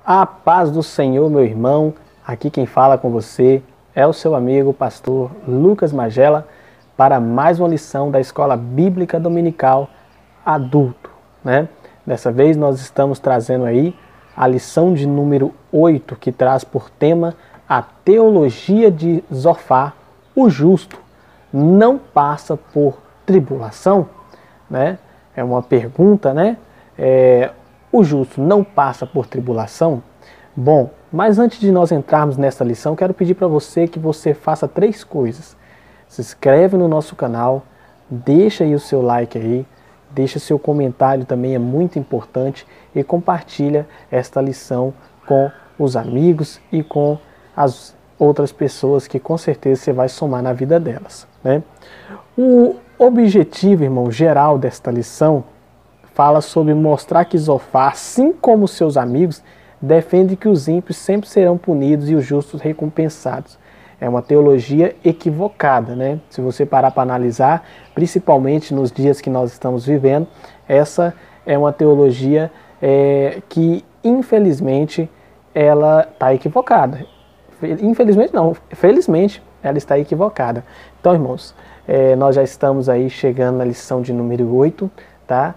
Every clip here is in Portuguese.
A paz do Senhor, meu irmão. Aqui quem fala com você é o seu amigo, pastor Lucas Magela, para mais uma lição da Escola Bíblica Dominical Adulto, né? Dessa vez nós estamos trazendo aí a lição de número 8, que traz por tema a teologia de Zofar, o justo não passa por tribulação, né? É uma pergunta, né? O justo não passa por tribulação? Bom, mas antes de nós entrarmos nessa lição, quero pedir para você que você faça 3 coisas. Se inscreve no nosso canal, deixa aí o seu like aí, deixa seu comentário também, é muito importante, e compartilha esta lição com os amigos e com as outras pessoas que com certeza você vai somar na vida delas, né? O objetivo, irmão, geral desta lição fala sobre mostrar que Zofar, assim como seus amigos, defende que os ímpios sempre serão punidos e os justos recompensados. É uma teologia equivocada, né? Se você parar para analisar, principalmente nos dias que nós estamos vivendo, essa é uma teologia que, infelizmente, ela está equivocada. Infelizmente não, felizmente ela está equivocada. Então, irmãos, nós já estamos aí chegando na lição de número 8, tá?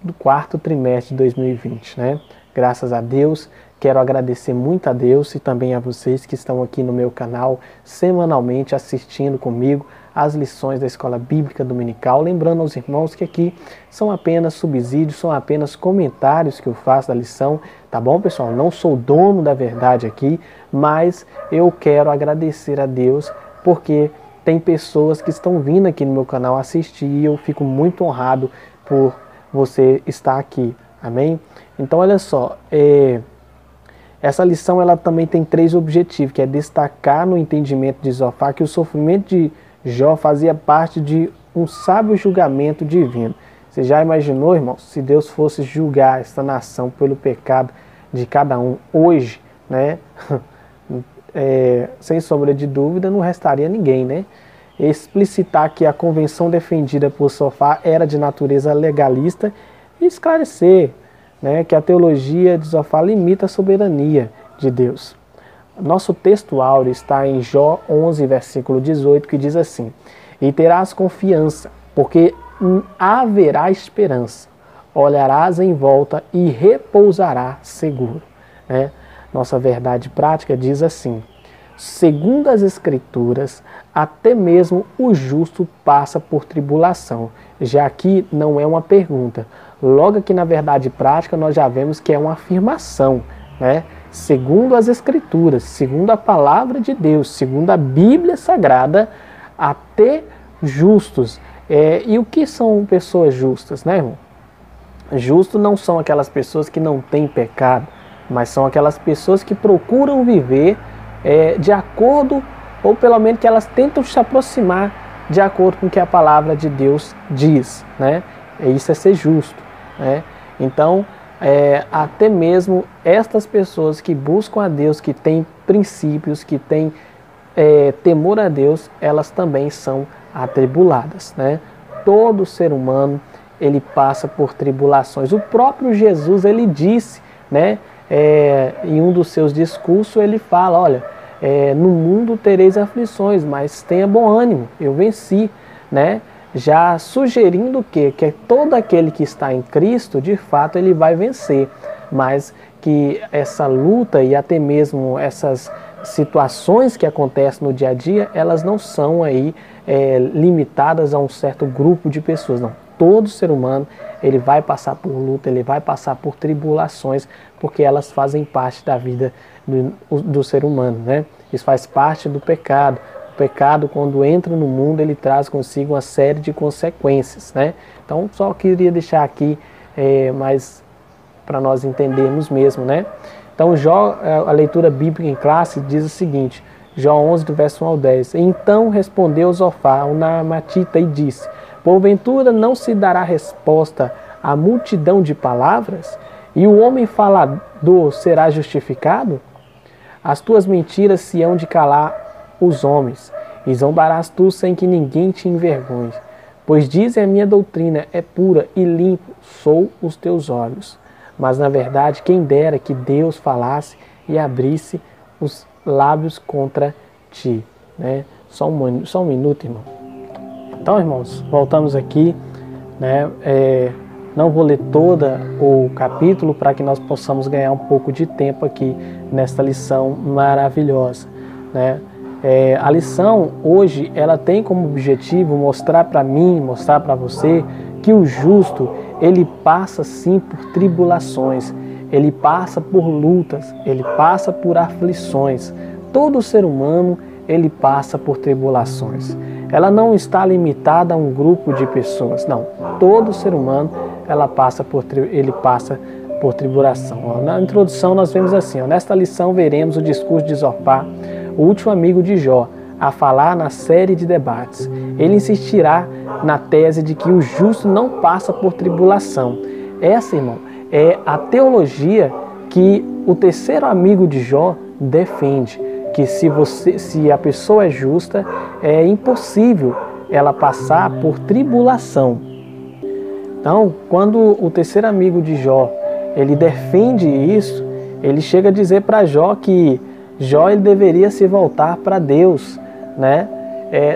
Do quarto trimestre de 2020, né? Graças a Deus, quero agradecer muito a Deus e também a vocês que estão aqui no meu canal semanalmente assistindo comigo as lições da Escola Bíblica Dominical. Lembrando aos irmãos que aqui são apenas subsídios, são apenas comentários que eu faço da lição, tá bom, pessoal? Não sou dono da verdade aqui, mas eu quero agradecer a Deus porque tem pessoas que estão vindo aqui no meu canal assistir e eu fico muito honrado por você estar aqui, amém? Então olha só, essa lição ela também tem 3 objetivos, que é destacar no entendimento de Zofar que o sofrimento de Jó fazia parte de um sábio julgamento divino. Você já imaginou, irmão, se Deus fosse julgar esta nação pelo pecado de cada um hoje, né? Sem sombra de dúvida não restaria ninguém, né? Explicitar que a convenção defendida por Zofar era de natureza legalista e esclarecer, né, que a teologia de Zofar limita a soberania de Deus. Nosso texto áureo está em Jó 11, versículo 18, que diz assim: E terás confiança, porque haverá esperança, olharás em volta e repousará seguro. Né? Nossa verdade prática diz assim: segundo as Escrituras, até mesmo o justo passa por tribulação. Já aqui não é uma pergunta. Logo aqui na verdade prática nós já vemos que é uma afirmação, né? Segundo as Escrituras, segundo a palavra de Deus, segundo a Bíblia Sagrada, até justos. E o que são pessoas justas, né, irmão? Justos não são aquelas pessoas que não têm pecado, mas são aquelas pessoas que procuram viver de acordo, ou pelo menos que elas tentam se aproximar de acordo com o que a palavra de Deus diz, né? Isso é ser justo, né? Então, até mesmo estas pessoas que buscam a Deus, que têm princípios, que têm temor a Deus, elas também são atribuladas, né? Todo ser humano, ele passa por tribulações. O próprio Jesus, ele disse, né? Em um dos seus discursos ele fala, olha, no mundo tereis aflições, mas tenha bom ânimo, eu venci, né? Já sugerindo que todo aquele que está em Cristo, de fato, ele vai vencer, mas que essa luta e até mesmo essas situações que acontecem no dia a dia, elas não são aí limitadas a um certo grupo de pessoas, não. Todo ser humano, ele vai passar por luta, ele vai passar por tribulações, porque elas fazem parte da vida do ser humano, né? Isso faz parte do pecado. O pecado, quando entra no mundo, ele traz consigo uma série de consequências, né? Então, só queria deixar aqui mais para nós entendermos mesmo, né? Então, Jó, a leitura bíblica em classe diz o seguinte, Jó 11, do verso 1 ao 10. Então respondeu Zofar, o Naamatita, e disse: porventura não se dará resposta à multidão de palavras? E o homem falador será justificado? As tuas mentiras se hão de calar os homens, e zombarás tu sem que ninguém te envergonhe. Pois dizem a minha doutrina é pura e limpo sou os teus olhos. mas na verdade quem dera que Deus falasse e abrisse os lábios contra ti, né? Só um minuto, irmão. Então, irmãos, voltamos aqui, né? Não vou ler todo o capítulo para que nós possamos ganhar um pouco de tempo aqui nesta lição maravilhosa, né? A lição hoje ela tem como objetivo mostrar para mim, mostrar para você que o justo ele passa sim por tribulações, ele passa por lutas, ele passa por aflições. Todo ser humano ele passa por tribulações. Ela não está limitada a um grupo de pessoas, não. Todo ser humano ele passa por tribulação. Na introdução nós vemos assim, nesta lição veremos o discurso de Zofar, o último amigo de Jó, a falar na série de debates. Ele insistirá na tese de que o justo não passa por tribulação. Essa, irmão, é a teologia que o terceiro amigo de Jó defende, que se a pessoa é justa, é impossível ela passar por tribulação. Então, quando o terceiro amigo de Jó, ele defende isso, ele chega a dizer para Jó que Jó ele deveria se voltar para Deus, né?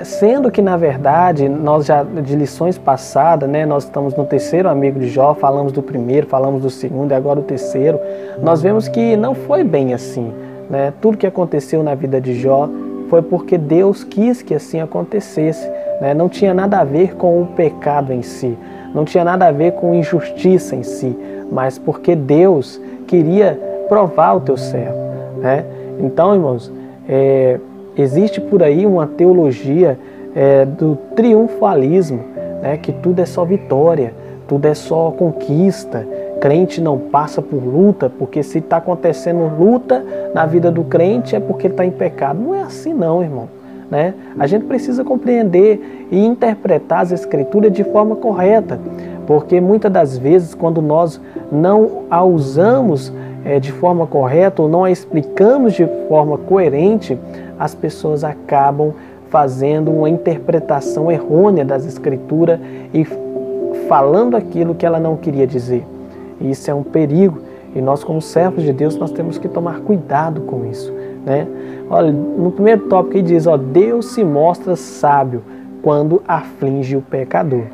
Sendo que, na verdade, nós já de lições passadas, né, nós estamos no terceiro amigo de Jó, falamos do primeiro, falamos do segundo e agora o terceiro, nós vemos que não foi bem assim, né? Tudo que aconteceu na vida de Jó foi porque Deus quis que assim acontecesse, né? Não tinha nada a ver com o pecado em si, não tinha nada a ver com injustiça em si, mas porque Deus queria provar o teu servo, né? Então, irmãos, existe por aí uma teologia do triunfalismo, né? Que tudo é só vitória, tudo é só conquista. Crente não passa por luta, porque se está acontecendo luta na vida do crente é porque ele está em pecado. Não é assim não, irmão, né? A gente precisa compreender e interpretar as Escrituras de forma correta, porque muitas das vezes quando nós não a usamos de forma correta ou não a explicamos de forma coerente, as pessoas acabam fazendo uma interpretação errônea das Escrituras e falando aquilo que ela não queria dizer. Isso é um perigo e nós, como servos de Deus, nós temos que tomar cuidado com isso, né? Olha, no primeiro tópico ele diz, Deus se mostra sábio quando aflige o pecador.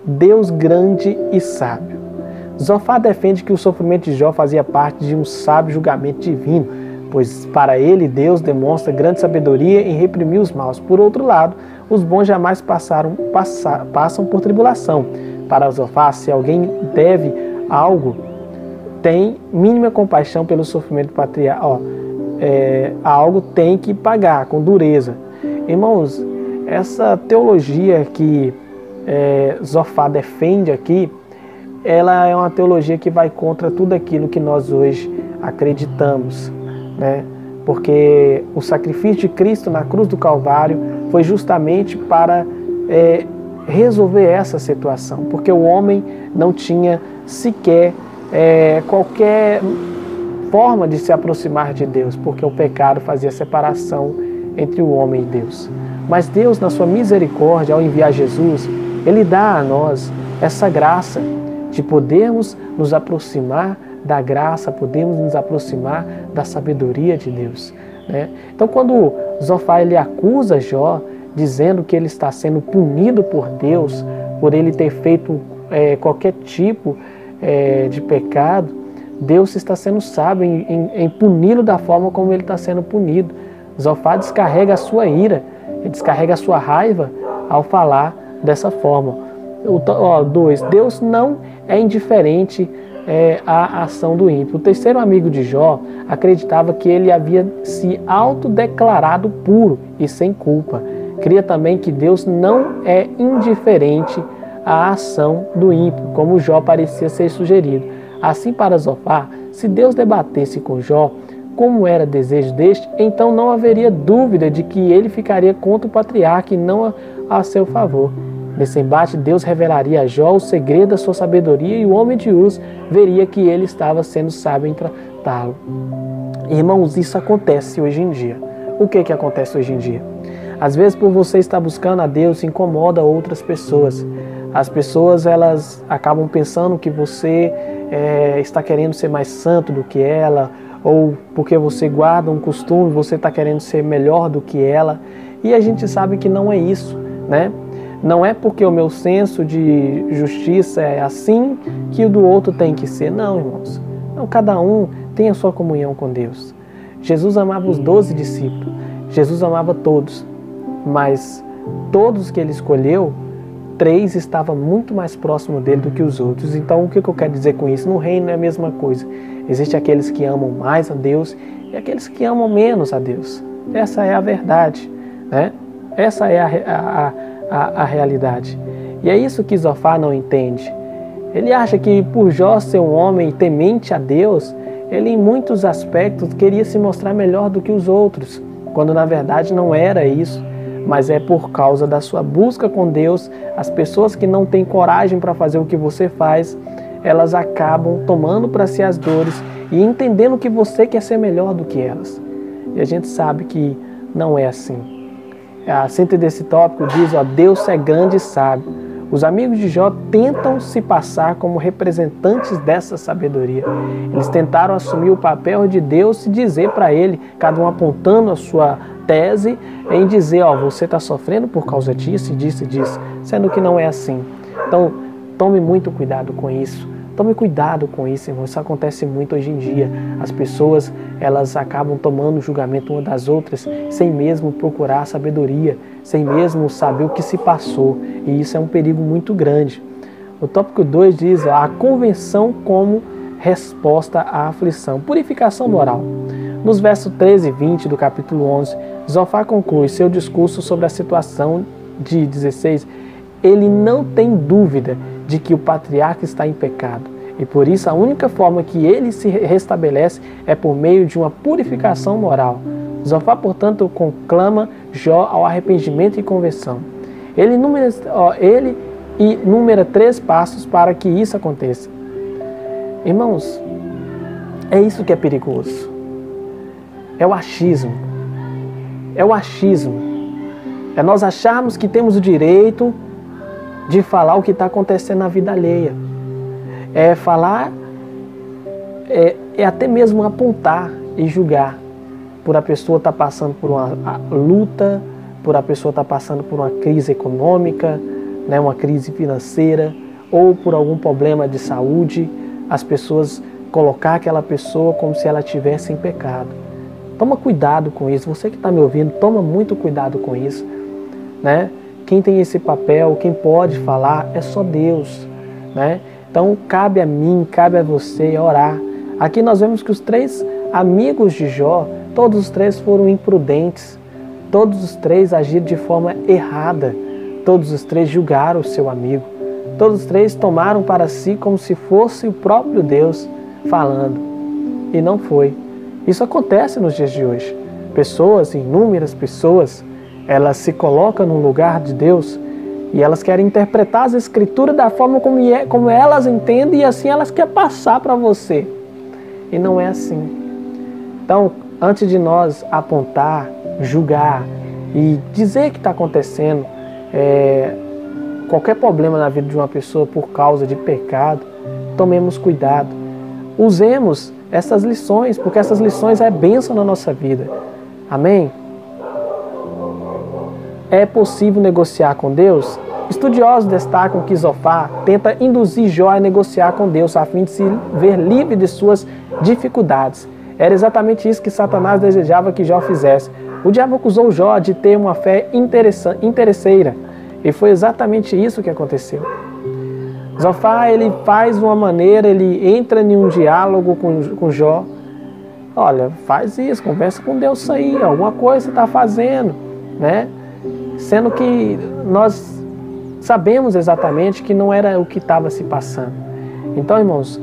Deus grande e sábio. Zofar defende que o sofrimento de Jó fazia parte de um sábio julgamento divino, pois para ele Deus demonstra grande sabedoria em reprimir os maus. Por outro lado, os bons jamais passam por tribulação. Para Zofar, se alguém deve algo, tem mínima compaixão pelo sofrimento patriarcal, algo tem que pagar com dureza. Irmãos, essa teologia que Zofar defende aqui, ela é uma teologia que vai contra tudo aquilo que nós hoje acreditamos, né? Porque o sacrifício de Cristo na cruz do Calvário foi justamente para resolver essa situação, porque o homem não tinha sequer qualquer forma de se aproximar de Deus, porque o pecado fazia separação entre o homem e Deus. Mas Deus, na sua misericórdia, ao enviar Jesus, Ele dá a nós essa graça de podermos nos aproximar da graça, podemos nos aproximar da sabedoria de Deus, né? Então, quando Zofar ele acusa Jó, dizendo que ele está sendo punido por Deus, por ele ter feito qualquer tipo de pecado, Deus está sendo sábio em puni-lo da forma como ele está sendo punido. Zofar descarrega a sua ira, ele descarrega a sua raiva ao falar dessa forma. 2. Deus não é indiferente à ação do ímpio. O terceiro amigo de Jó acreditava que ele havia se autodeclarado puro e sem culpa. Cria também que Deus não é indiferente à ação do ímpio, como Jó parecia ser sugerido. Assim, para Zofar, se Deus debatesse com Jó, como era desejo deste, então não haveria dúvida de que ele ficaria contra o patriarca e não a seu favor. Nesse embate, Deus revelaria a Jó o segredo da sua sabedoria e o homem de Uz veria que ele estava sendo sábio em tratá-lo. Irmãos, isso acontece hoje em dia. O que acontece hoje em dia? Às vezes, por você estar buscando a Deus, incomoda outras pessoas. As pessoas, elas acabam pensando que você está querendo ser mais santo do que ela, ou porque você guarda um costume, você está querendo ser melhor do que ela. E a gente sabe que não é isso, né? Não é porque o meu senso de justiça é assim que o do outro tem que ser. Não, irmãos. Não, cada um tem a sua comunhão com Deus. Jesus amava os 12 discípulos. Jesus amava todos. Mas todos que ele escolheu, 3 estavam muito mais próximos dele do que os outros. Então, o que eu quero dizer com isso? No reino é a mesma coisa. Existem aqueles que amam mais a Deus e aqueles que amam menos a Deus. Essa é a verdade, né? Essa é a realidade. E é isso que Zofar não entende. Ele acha que por Jó ser um homem temente a Deus, ele em muitos aspectos queria se mostrar melhor do que os outros, quando na verdade não era isso, mas é por causa da sua busca com Deus. As pessoas que não têm coragem para fazer o que você faz, elas acabam tomando para si as dores e entendendo que você quer ser melhor do que elas. E a gente sabe que não é assim. A síntese desse tópico diz, Deus é grande e sábio. Os amigos de Jó tentam se passar como representantes dessa sabedoria. Eles tentaram assumir o papel de Deus e dizer para ele, cada um apontando a sua tese, em dizer, você está sofrendo por causa disso e disso e disso, sendo que não é assim. Então, tome muito cuidado com isso. Tome cuidado com isso, irmão. Isso acontece muito hoje em dia. As pessoas, elas acabam tomando julgamento uma das outras, sem mesmo procurar sabedoria, sem mesmo saber o que se passou. E isso é um perigo muito grande. O tópico 2 diz, a convenção como resposta à aflição. Purificação moral. Nos versos 13 e 20 do capítulo 11, Zofar conclui seu discurso sobre a situação de 16. Ele não tem dúvida de que o patriarca está em pecado. E por isso a única forma que ele se restabelece é por meio de uma purificação moral. Zofar, portanto, conclama Jó ao arrependimento e conversão. Ele enumera 3 passos para que isso aconteça. Irmãos, é isso que é perigoso. É o achismo. É o achismo. É nós acharmos que temos o direito de falar o que está acontecendo na vida alheia. É falar, é até mesmo apontar e julgar por a pessoa estar passando por uma luta, por a pessoa estar passando por uma crise econômica, né, uma crise financeira, ou por algum problema de saúde, as pessoas colocar aquela pessoa como se ela estivesse em pecado. Toma cuidado com isso. Você que está me ouvindo, toma muito cuidado com isso, né? Quem tem esse papel, quem pode falar, é só Deus, né? Então, cabe a mim, cabe a você orar. Aqui nós vemos que os 3 amigos de Jó, todos os 3 foram imprudentes. Todos os 3 agiram de forma errada. Todos os 3 julgaram o seu amigo. Todos os 3 tomaram para si como se fosse o próprio Deus falando. E não foi. Isso acontece nos dias de hoje. Pessoas, inúmeras pessoas, elas se colocam no lugar de Deus e elas querem interpretar as escrituras da forma como elas entendem, e assim elas querem passar para você. E não é assim. Então, antes de nós apontar, julgar e dizer que está acontecendo qualquer problema na vida de uma pessoa por causa de pecado, tomemos cuidado. Usemos essas lições, porque essas lições é bênção na nossa vida. Amém? É possível negociar com Deus? Estudiosos destacam que Zofar tenta induzir Jó a negociar com Deus a fim de se ver livre de suas dificuldades. Era exatamente isso que Satanás desejava que Jó fizesse. O diabo acusou Jó de ter uma fé interesseira, e foi exatamente isso que aconteceu. Zofar, ele faz uma maneira, ele entra em um diálogo com Jó. Olha, faz isso, conversa com Deus aí, alguma coisa você está fazendo, né? Sendo que nós sabemos exatamente que não era o que estava se passando. Então, irmãos,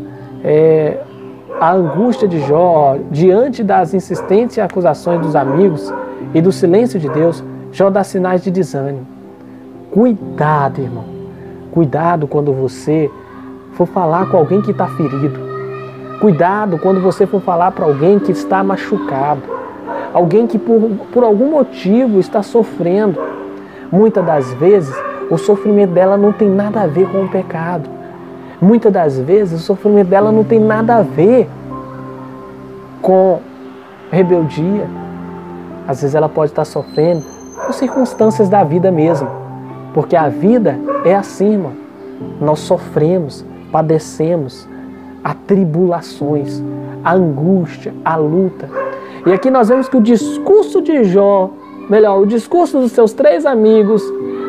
a angústia de Jó, diante das insistentes acusações dos amigos e do silêncio de Deus, Jó dá sinais de desânimo. Cuidado, irmão. Cuidado quando você for falar com alguém que está ferido. Cuidado quando você for falar para alguém que está machucado. Alguém que por algum motivo está sofrendo. Muitas das vezes, o sofrimento dela não tem nada a ver com o pecado. Muitas das vezes o sofrimento dela não tem nada a ver com rebeldia. Às vezes ela pode estar sofrendo por circunstâncias da vida mesmo. Porque a vida é assim, irmão. Nós sofremos, padecemos, há tribulações, a angústia, a luta. E aqui nós vemos que o discurso de Jó, o discurso dos seus 3 amigos,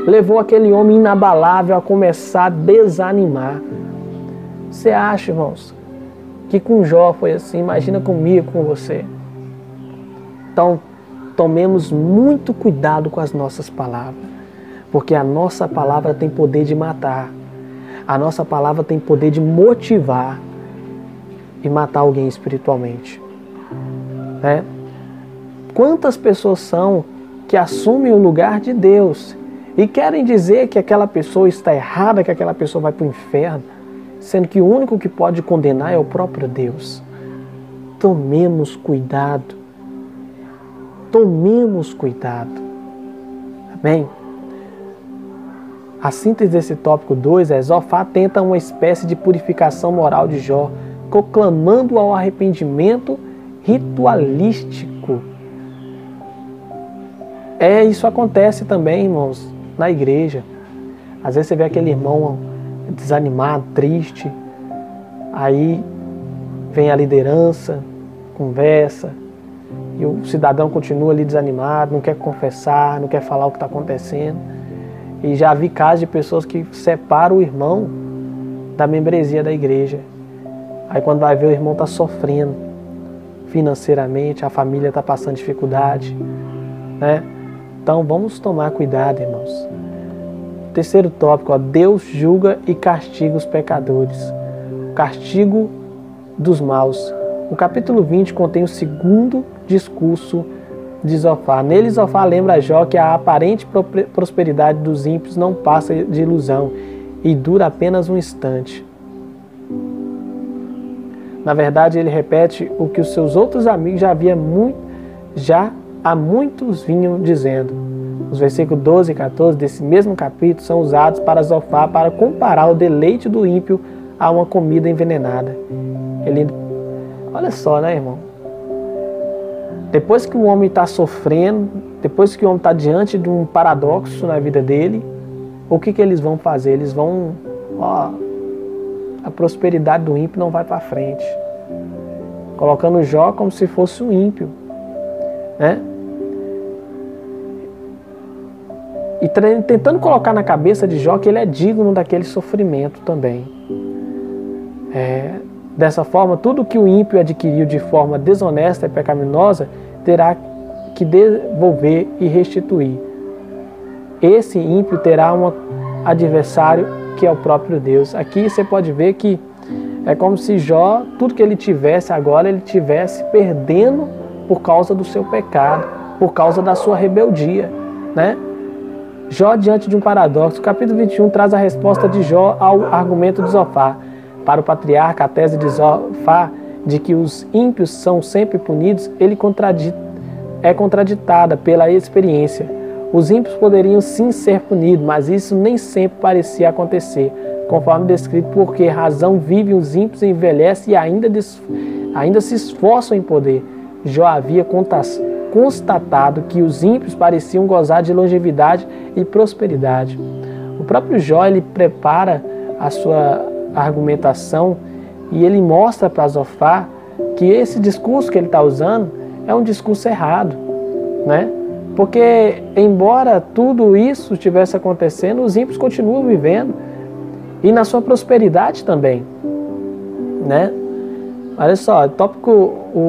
levou aquele homem inabalável a começar a desanimar. Você acha, irmãos, que com Jó foi assim? Imagina comigo, com você. Então, tomemos muito cuidado com as nossas palavras, porque a nossa palavra tem poder de matar. A nossa palavra tem poder de motivar e matar alguém espiritualmente. Né? Quantas pessoas são que assumem o lugar de Deus e querem dizer que aquela pessoa está errada, que aquela pessoa vai para o inferno, sendo que o único que pode condenar é o próprio Deus. Tomemos cuidado. Tomemos cuidado. Amém? A síntese desse tópico 2 é: Zofar tenta uma espécie de purificação moral de Jó, proclamando ao arrependimento ritualístico. Isso acontece também, irmãos, na igreja. Às vezes você vê aquele irmão desanimado, triste, aí vem a liderança, conversa, e o cidadão continua ali desanimado, não quer confessar, não quer falar o que está acontecendo. E já vi casos de pessoas que separam o irmão da membresia da igreja. Aí quando vai ver, o irmão está sofrendo financeiramente, a família está passando dificuldade, né? Então vamos tomar cuidado, irmãos. Terceiro tópico, Deus julga e castiga os pecadores. Castigo dos maus. O capítulo 20 contém o segundo discurso de Zofar. Nele, Zofar lembra a Jó que a aparente prosperidade dos ímpios não passa de ilusão e dura apenas um instante. Na verdade, ele repete o que os seus outros amigos já há muitos vinham dizendo. Os versículos 12 e 14 desse mesmo capítulo são usados para Zofar para comparar o deleite do ímpio a uma comida envenenada. Olha só, né, irmão? Depois que o homem está sofrendo, depois que o homem está diante de um paradoxo na vida dele, o que eles vão fazer? Eles vão... a prosperidade do ímpio não vai para frente. Colocando Jó como se fosse um ímpio, né? E tentando colocar na cabeça de Jó que ele é digno daquele sofrimento também. Dessa forma, tudo que o ímpio adquiriu de forma desonesta e pecaminosa terá que devolver e restituir. Esse ímpio terá um adversário que é o próprio Deus. Aqui você pode ver que é como se Jó, tudo que ele tivesse agora, ele tivesse perdendo por causa do seu pecado, por causa da sua rebeldia, né? Jó diante de um paradoxo. O capítulo 21 traz a resposta de Jó ao argumento de Zofar. Para o patriarca, a tese de Zofar de que os ímpios são sempre punidos, é contraditada pela experiência. Os ímpios poderiam sim ser punidos, mas isso nem sempre parecia acontecer, conforme descrito, porque razão vive os ímpios, envelhece e ainda se esforçam em poder. Jó havia constatado que os ímpios pareciam gozar de longevidade e prosperidade. O próprio Jó, ele prepara a sua argumentação e ele mostra para Zofar que esse discurso que ele está usando é um discurso errado, né? Porque embora tudo isso estivesse acontecendo, os ímpios continuam vivendo e na sua prosperidade também, né? Olha só,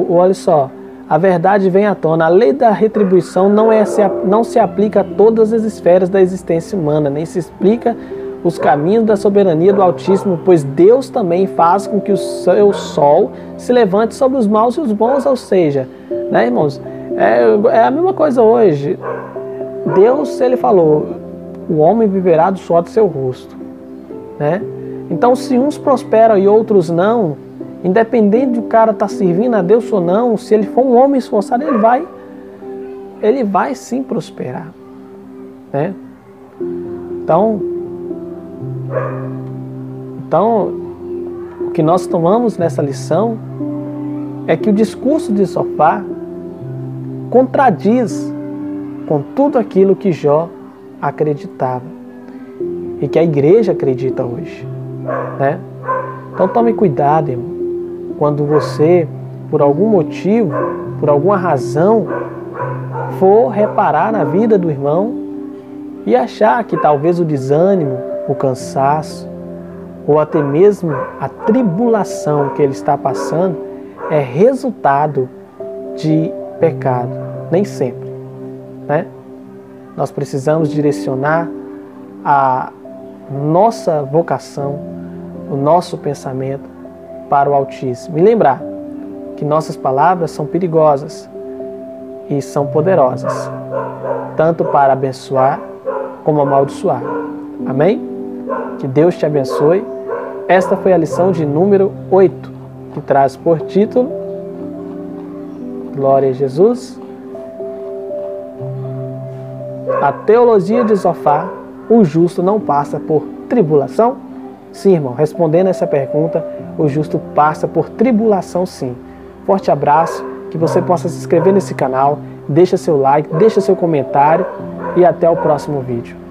olha só, a verdade vem à tona. A lei da retribuição não se aplica a todas as esferas da existência humana, nem se explica os caminhos da soberania do Altíssimo, pois Deus também faz com que o seu sol se levante sobre os maus e os bons, ou seja, né, irmãos, é a mesma coisa hoje. Deus, ele falou, o homem viverá do suor do seu rosto, né? Então, se uns prosperam e outros não, independente de o cara estar servindo a Deus ou não, se ele for um homem esforçado, ele vai sim prosperar, né? Então, que nós tomamos nessa lição é que o discurso de Zofar contradiz com tudo aquilo que Jó acreditava e que a igreja acredita hoje, né? Então tome cuidado, irmão, quando você, por algum motivo, por alguma razão, for reparar na vida do irmão e achar que talvez o desânimo, o cansaço, ou até mesmo a tribulação que ele está passando é resultado de pecado. Nem sempre, né? Nós precisamos direcionar a nossa vocação, o nosso pensamento para o Altíssimo. E lembrar que nossas palavras são perigosas e são poderosas, tanto para abençoar como amaldiçoar. Amém? Que Deus te abençoe. Esta foi a lição de número 8, que traz por título, Glória a Jesus, a teologia de Zofar, o justo não passa por tribulação? Sim, irmão, respondendo essa pergunta, o justo passa por tribulação sim. Forte abraço, que você possa se inscrever nesse canal, deixa seu like, deixa seu comentário e até o próximo vídeo.